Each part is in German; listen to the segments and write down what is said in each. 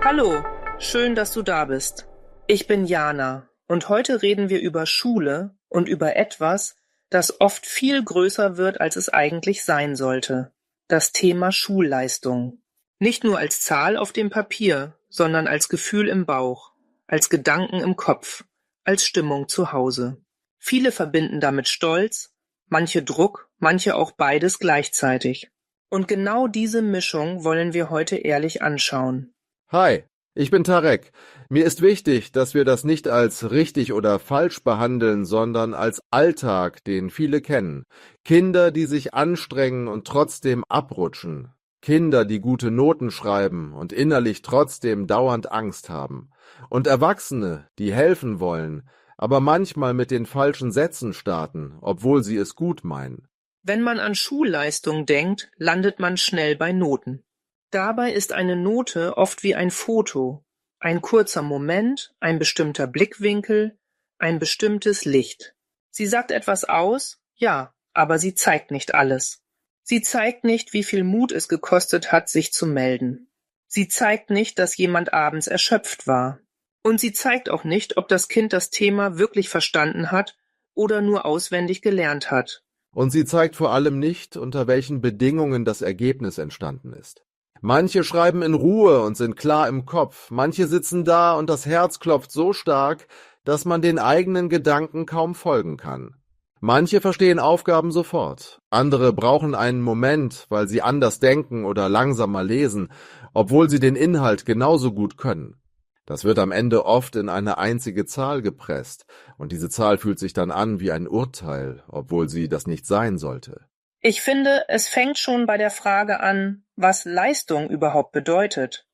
Hallo, schön, dass du da bist. Ich bin Jana und heute reden wir über Schule und über etwas, das oft viel größer wird, als es eigentlich sein sollte. Das Thema Schulleistung. Nicht nur als Zahl auf dem Papier, sondern als Gefühl im Bauch, als Gedanken im Kopf, als Stimmung zu Hause. Viele verbinden damit Stolz, manche Druck, manche auch beides gleichzeitig. Und genau diese Mischung wollen wir heute ehrlich anschauen. Hi, ich bin Tarek. Mir ist wichtig, dass wir das nicht als richtig oder falsch behandeln, sondern als Alltag, den viele kennen. Kinder, die sich anstrengen und trotzdem abrutschen. Kinder, die gute Noten schreiben und innerlich trotzdem dauernd Angst haben. Und Erwachsene, die helfen wollen, aber manchmal mit den falschen Sätzen starten, obwohl sie es gut meinen. Wenn man an Schulleistung denkt, landet man schnell bei Noten. Dabei ist eine Note oft wie ein Foto, ein kurzer Moment, ein bestimmter Blickwinkel, ein bestimmtes Licht. Sie sagt etwas aus, ja, aber sie zeigt nicht alles. Sie zeigt nicht, wie viel Mut es gekostet hat, sich zu melden. Sie zeigt nicht, dass jemand abends erschöpft war. Und sie zeigt auch nicht, ob das Kind das Thema wirklich verstanden hat oder nur auswendig gelernt hat. Und sie zeigt vor allem nicht, unter welchen Bedingungen das Ergebnis entstanden ist. Manche schreiben in Ruhe und sind klar im Kopf, manche sitzen da und das Herz klopft so stark, dass man den eigenen Gedanken kaum folgen kann. Manche verstehen Aufgaben sofort, andere brauchen einen Moment, weil sie anders denken oder langsamer lesen, obwohl sie den Inhalt genauso gut können. Das wird am Ende oft in eine einzige Zahl gepresst, und diese Zahl fühlt sich dann an wie ein Urteil, obwohl sie das nicht sein sollte. Ich finde, es fängt schon bei der Frage an, was Leistung überhaupt bedeutet.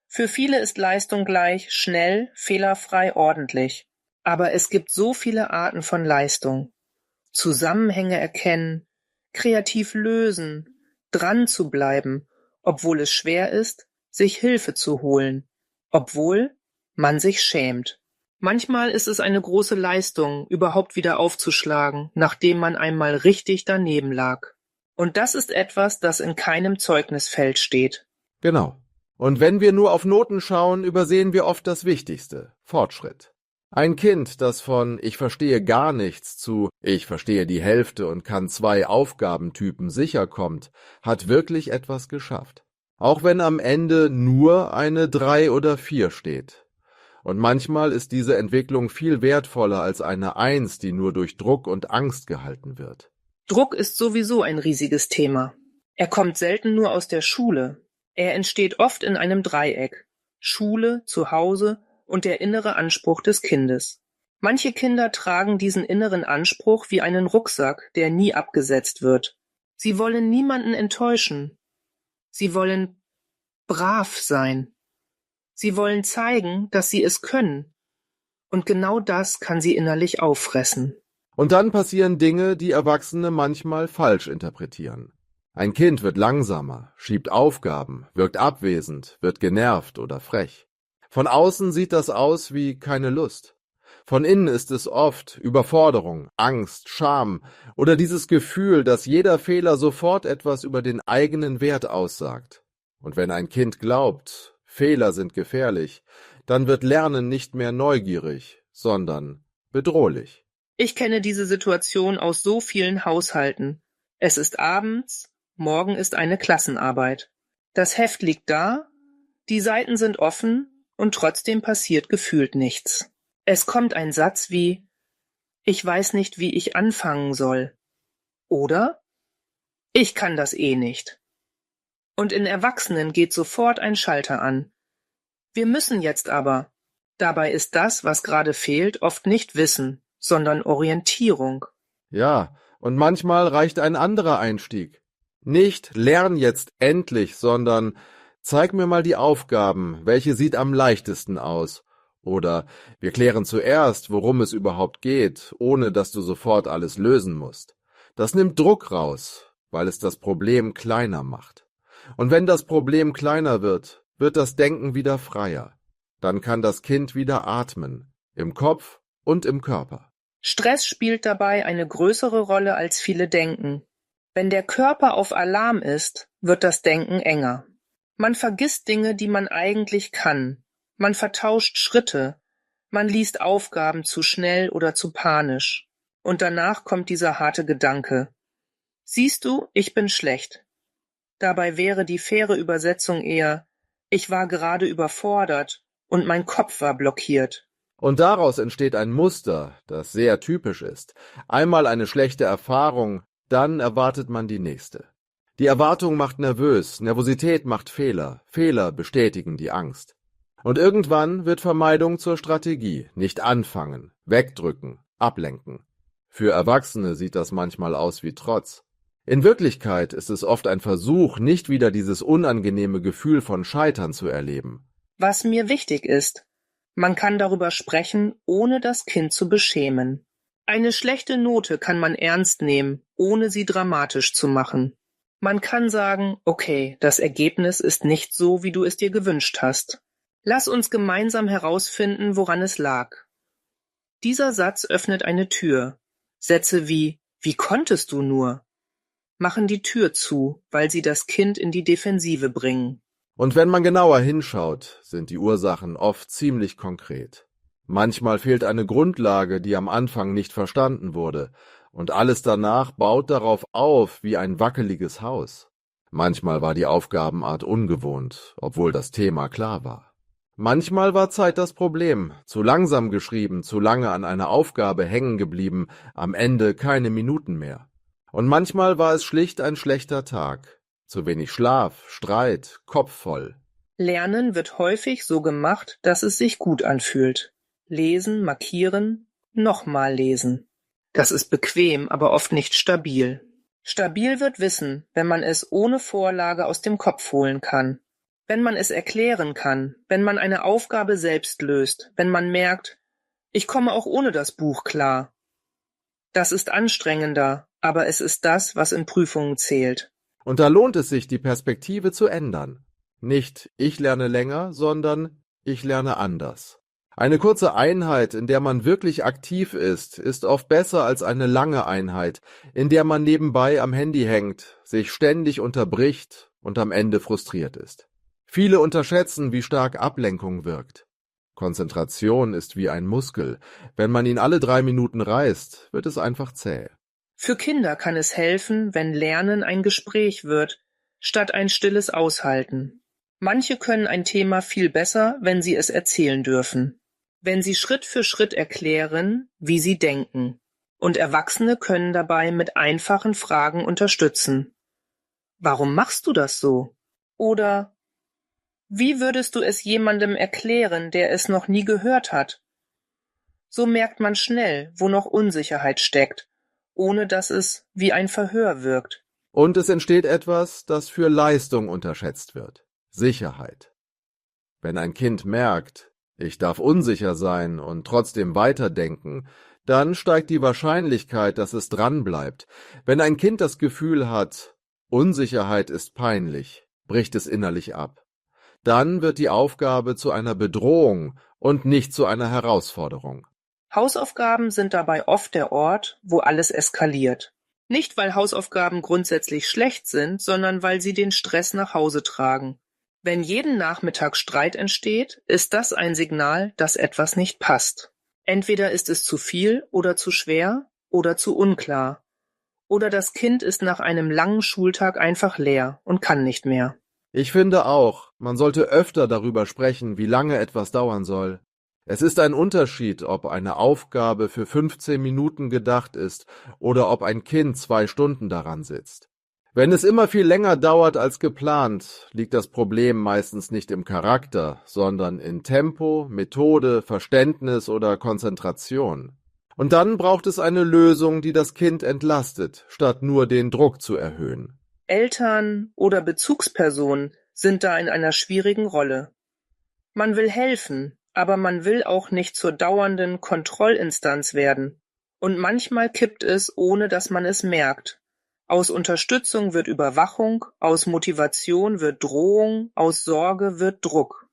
Für viele ist Leistung gleich schnell, fehlerfrei, ordentlich. Aber es gibt so viele Arten von Leistung. Zusammenhänge erkennen, kreativ lösen, dran zu bleiben, obwohl es schwer ist, sich Hilfe zu holen, obwohl man sich schämt. Manchmal ist es eine große Leistung, überhaupt wieder aufzuschlagen, nachdem man einmal richtig daneben lag. Und das ist etwas, das in keinem Zeugnisfeld steht. Genau. Und wenn wir nur auf Noten schauen, übersehen wir oft das Wichtigste: Fortschritt. Ein Kind, das von „Ich verstehe gar nichts" zu „Ich verstehe die Hälfte und kann 2 Aufgabentypen sicher" kommt, hat wirklich etwas geschafft. Auch wenn am Ende nur eine 3 oder 4 steht. Und manchmal ist diese Entwicklung viel wertvoller als eine 1, die nur durch Druck und Angst gehalten wird. Druck ist sowieso ein riesiges Thema. Er kommt selten nur aus der Schule. Er entsteht oft in einem Dreieck: Schule, Zuhause und der innere Anspruch des Kindes. Manche Kinder tragen diesen inneren Anspruch wie einen Rucksack, der nie abgesetzt wird. Sie wollen niemanden enttäuschen. Sie wollen brav sein. Sie wollen zeigen, dass sie es können. Und genau das kann sie innerlich auffressen. Und dann passieren Dinge, die Erwachsene manchmal falsch interpretieren. Ein Kind wird langsamer, schiebt Aufgaben, wirkt abwesend, wird genervt oder frech. Von außen sieht das aus wie keine Lust. Von innen ist es oft Überforderung, Angst, Scham oder dieses Gefühl, dass jeder Fehler sofort etwas über den eigenen Wert aussagt. Und wenn ein Kind glaubt, Fehler sind gefährlich, dann wird Lernen nicht mehr neugierig, sondern bedrohlich. Ich kenne diese Situation aus so vielen Haushalten. Es ist abends, morgen ist eine Klassenarbeit. Das Heft liegt da, die Seiten sind offen und trotzdem passiert gefühlt nichts. Es kommt ein Satz wie: Ich weiß nicht, wie ich anfangen soll. Oder: Ich kann das eh nicht. Und in Erwachsenen geht sofort ein Schalter an. Wir müssen jetzt aber. Dabei ist das, was gerade fehlt, oft nicht Wissen, sondern Orientierung. Ja, und manchmal reicht ein anderer Einstieg. Nicht lern jetzt endlich, sondern zeig mir mal die Aufgaben, welche sieht am leichtesten aus. Oder wir klären zuerst, worum es überhaupt geht, ohne dass du sofort alles lösen musst. Das nimmt Druck raus, weil es das Problem kleiner macht. Und wenn das Problem kleiner wird, wird das Denken wieder freier. Dann kann das Kind wieder atmen, im Kopf und im Körper. Stress spielt dabei eine größere Rolle, als viele denken. Wenn der Körper auf Alarm ist, wird das Denken enger. Man vergisst Dinge, die man eigentlich kann. Man vertauscht Schritte. Man liest Aufgaben zu schnell oder zu panisch. Und danach kommt dieser harte Gedanke. Siehst du, ich bin schlecht. Dabei wäre die faire Übersetzung eher, ich war gerade überfordert und mein Kopf war blockiert. Und daraus entsteht ein Muster, das sehr typisch ist. Einmal eine schlechte Erfahrung, dann erwartet man die nächste. Die Erwartung macht nervös, Nervosität macht Fehler, Fehler bestätigen die Angst. Und irgendwann wird Vermeidung zur Strategie, nicht anfangen, wegdrücken, ablenken. Für Erwachsene sieht das manchmal aus wie Trotz. In Wirklichkeit ist es oft ein Versuch, nicht wieder dieses unangenehme Gefühl von Scheitern zu erleben. Was mir wichtig ist, man kann darüber sprechen, ohne das Kind zu beschämen. Eine schlechte Note kann man ernst nehmen, ohne sie dramatisch zu machen. Man kann sagen, okay, das Ergebnis ist nicht so, wie du es dir gewünscht hast. Lass uns gemeinsam herausfinden, woran es lag. Dieser Satz öffnet eine Tür. Sätze wie konntest du nur? Machen die Tür zu, weil sie das Kind in die Defensive bringen. Und wenn man genauer hinschaut, sind die Ursachen oft ziemlich konkret. Manchmal fehlt eine Grundlage, die am Anfang nicht verstanden wurde, und alles danach baut darauf auf wie ein wackeliges Haus. Manchmal war die Aufgabenart ungewohnt, obwohl das Thema klar war. Manchmal war Zeit das Problem, zu langsam geschrieben, zu lange an einer Aufgabe hängen geblieben, am Ende keine Minuten mehr. Und manchmal war es schlicht ein schlechter Tag. Zu wenig Schlaf, Streit, Kopf voll. Lernen wird häufig so gemacht, dass es sich gut anfühlt. Lesen, markieren, nochmal lesen. Das ist bequem, aber oft nicht stabil. Stabil wird Wissen, wenn man es ohne Vorlage aus dem Kopf holen kann. Wenn man es erklären kann, wenn man eine Aufgabe selbst löst, wenn man merkt, ich komme auch ohne das Buch klar. Das ist anstrengender, aber es ist das, was in Prüfungen zählt. Und da lohnt es sich, die Perspektive zu ändern. Nicht ich lerne länger, sondern ich lerne anders. Eine kurze Einheit, in der man wirklich aktiv ist oft besser als eine lange Einheit, in der man nebenbei am Handy hängt, sich ständig unterbricht und am Ende frustriert ist. Viele unterschätzen, wie stark Ablenkung wirkt. Konzentration ist wie ein Muskel. Wenn man ihn alle 3 Minuten reißt, wird es einfach zäh. Für Kinder kann es helfen, wenn Lernen ein Gespräch wird, statt ein stilles Aushalten. Manche können ein Thema viel besser, wenn sie es erzählen dürfen. Wenn sie Schritt für Schritt erklären, wie sie denken. Und Erwachsene können dabei mit einfachen Fragen unterstützen. Warum machst du das so? Oder wie würdest du es jemandem erklären, der es noch nie gehört hat? So merkt man schnell, wo noch Unsicherheit steckt, ohne dass es wie ein Verhör wirkt. Und es entsteht etwas, das für Leistung unterschätzt wird. Sicherheit. Wenn ein Kind merkt, ich darf unsicher sein und trotzdem weiterdenken, dann steigt die Wahrscheinlichkeit, dass es dranbleibt. Wenn ein Kind das Gefühl hat, Unsicherheit ist peinlich, bricht es innerlich ab. Dann wird die Aufgabe zu einer Bedrohung und nicht zu einer Herausforderung. Hausaufgaben sind dabei oft der Ort, wo alles eskaliert. Nicht, weil Hausaufgaben grundsätzlich schlecht sind, sondern weil sie den Stress nach Hause tragen. Wenn jeden Nachmittag Streit entsteht, ist das ein Signal, dass etwas nicht passt. Entweder ist es zu viel oder zu schwer oder zu unklar. Oder das Kind ist nach einem langen Schultag einfach leer und kann nicht mehr. Ich finde auch, man sollte öfter darüber sprechen, wie lange etwas dauern soll. Es ist ein Unterschied, ob eine Aufgabe für 15 Minuten gedacht ist oder ob ein Kind 2 Stunden daran sitzt. Wenn es immer viel länger dauert als geplant, liegt das Problem meistens nicht im Charakter, sondern in Tempo, Methode, Verständnis oder Konzentration. Und dann braucht es eine Lösung, die das Kind entlastet, statt nur den Druck zu erhöhen. Eltern oder Bezugspersonen sind da in einer schwierigen Rolle. Man will helfen, aber man will auch nicht zur dauernden Kontrollinstanz werden. Und manchmal kippt es, ohne dass man es merkt. Aus Unterstützung wird Überwachung, aus Motivation wird Drohung, aus Sorge wird Druck.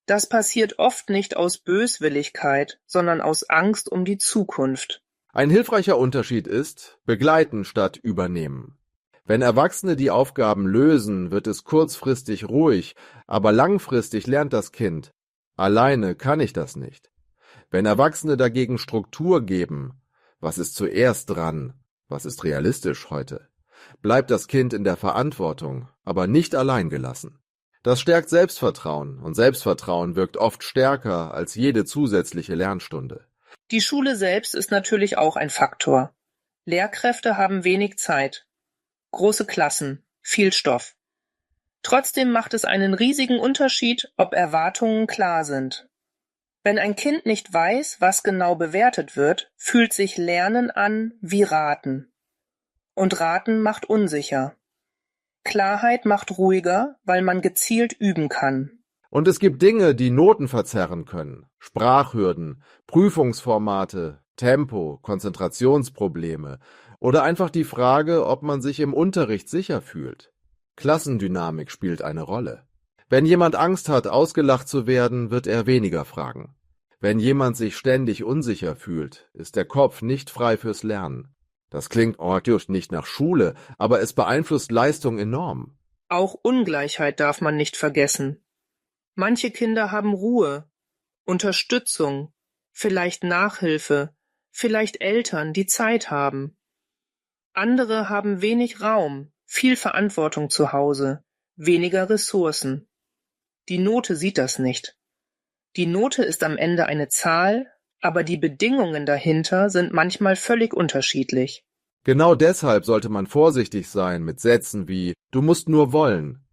Das passiert oft nicht aus Böswilligkeit, sondern aus Angst um die Zukunft. Ein hilfreicher Unterschied ist, begleiten statt übernehmen. Wenn Erwachsene die Aufgaben lösen, wird es kurzfristig ruhig, aber langfristig lernt das Kind: Alleine kann ich das nicht. Wenn Erwachsene dagegen Struktur geben: Was ist zuerst dran? Was ist realistisch heute? Bleibt das Kind in der Verantwortung, aber nicht allein gelassen. Das stärkt Selbstvertrauen, und Selbstvertrauen wirkt oft stärker als jede zusätzliche Lernstunde. Die Schule selbst ist natürlich auch ein Faktor. Lehrkräfte haben wenig Zeit, große Klassen, viel Stoff. Trotzdem macht es einen riesigen Unterschied, ob Erwartungen klar sind. Wenn ein Kind nicht weiß, was genau bewertet wird, fühlt sich Lernen an wie Raten. Und Raten macht unsicher. Klarheit macht ruhiger, weil man gezielt üben kann. Und es gibt Dinge, die Noten verzerren können: Sprachhürden, Prüfungsformate, Tempo, Konzentrationsprobleme oder einfach die Frage, ob man sich im Unterricht sicher fühlt. Klassendynamik spielt eine Rolle. Wenn jemand Angst hat, ausgelacht zu werden, wird er weniger fragen. Wenn jemand sich ständig unsicher fühlt, ist der Kopf nicht frei fürs Lernen. Das klingt natürlich nicht nach Schule, aber es beeinflusst Leistung enorm. Auch Ungleichheit darf man nicht vergessen. Manche Kinder haben Ruhe, Unterstützung, vielleicht Nachhilfe, vielleicht Eltern, die Zeit haben. Andere haben wenig Raum, viel Verantwortung zu Hause, weniger Ressourcen. Die Note sieht das nicht. Die Note ist am Ende eine Zahl, aber die Bedingungen dahinter sind manchmal völlig unterschiedlich. Genau deshalb sollte man vorsichtig sein mit Sätzen wie „Du musst nur wollen“.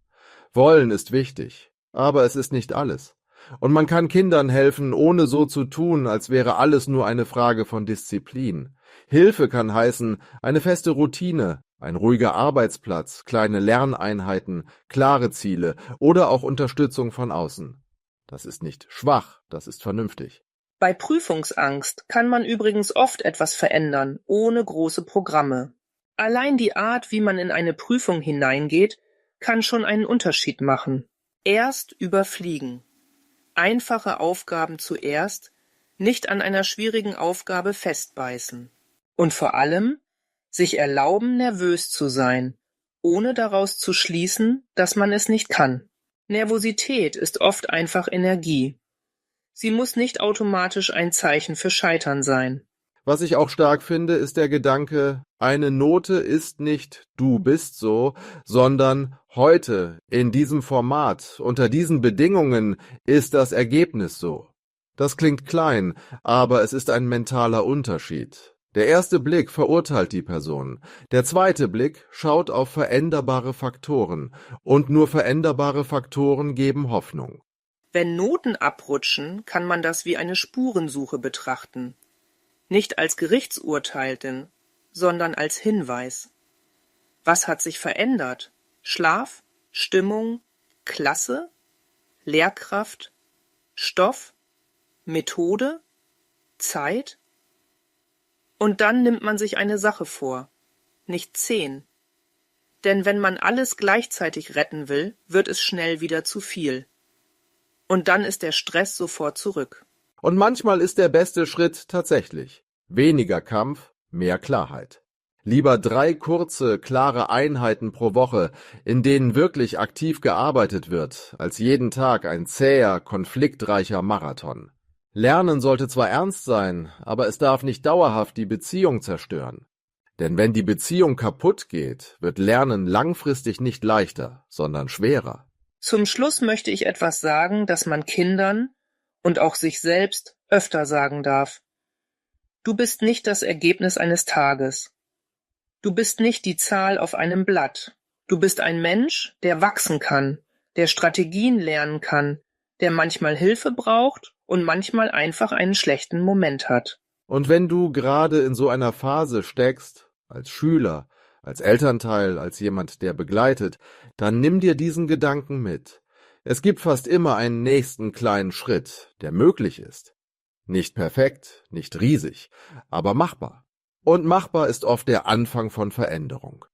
Wollen ist wichtig, aber es ist nicht alles. Und man kann Kindern helfen, ohne so zu tun, als wäre alles nur eine Frage von Disziplin. Hilfe kann heißen, eine feste Routine, ein ruhiger Arbeitsplatz, kleine Lerneinheiten, klare Ziele oder auch Unterstützung von außen. Das ist nicht schwach, das ist vernünftig. Bei Prüfungsangst kann man übrigens oft etwas verändern, ohne große Programme. Allein die Art, wie man in eine Prüfung hineingeht, kann schon einen Unterschied machen. Erst überfliegen. Einfache Aufgaben zuerst, nicht an einer schwierigen Aufgabe festbeißen. Und vor allem, sich erlauben, nervös zu sein, ohne daraus zu schließen, dass man es nicht kann. Nervosität ist oft einfach Energie. Sie muss nicht automatisch ein Zeichen für Scheitern sein. Was ich auch stark finde, ist der Gedanke: Eine Note ist nicht „du bist so“, sondern heute, in diesem Format, unter diesen Bedingungen ist das Ergebnis so. Das klingt klein, aber es ist ein mentaler Unterschied. Der erste Blick verurteilt die Person. Der zweite Blick schaut auf veränderbare Faktoren. Und nur veränderbare Faktoren geben Hoffnung. Wenn Noten abrutschen, kann man das wie eine Spurensuche betrachten. Nicht als Gerichtsurteilten, sondern als Hinweis. Was hat sich verändert? Schlaf, Stimmung, Klasse, Lehrkraft, Stoff, Methode, Zeit? Und dann nimmt man sich eine Sache vor, nicht 10. Denn wenn man alles gleichzeitig retten will, wird es schnell wieder zu viel. Und dann ist der Stress sofort zurück. Und manchmal ist der beste Schritt tatsächlich weniger Kampf, mehr Klarheit. Lieber 3 kurze, klare Einheiten pro Woche, in denen wirklich aktiv gearbeitet wird, als jeden Tag ein zäher, konfliktreicher Marathon. Lernen sollte zwar ernst sein, aber es darf nicht dauerhaft die Beziehung zerstören. Denn wenn die Beziehung kaputt geht, wird Lernen langfristig nicht leichter, sondern schwerer. Zum Schluss möchte ich etwas sagen, das man Kindern und auch sich selbst öfter sagen darf. Du bist nicht das Ergebnis eines Tages. Du bist nicht die Zahl auf einem Blatt. Du bist ein Mensch, der wachsen kann, der Strategien lernen kann, der manchmal Hilfe braucht und manchmal einfach einen schlechten Moment hat. Und wenn du gerade in so einer Phase steckst, als Schüler, als Elternteil, als jemand, der begleitet, dann nimm dir diesen Gedanken mit. Es gibt fast immer einen nächsten kleinen Schritt, der möglich ist. Nicht perfekt, nicht riesig, aber machbar. Und machbar ist oft der Anfang von Veränderung.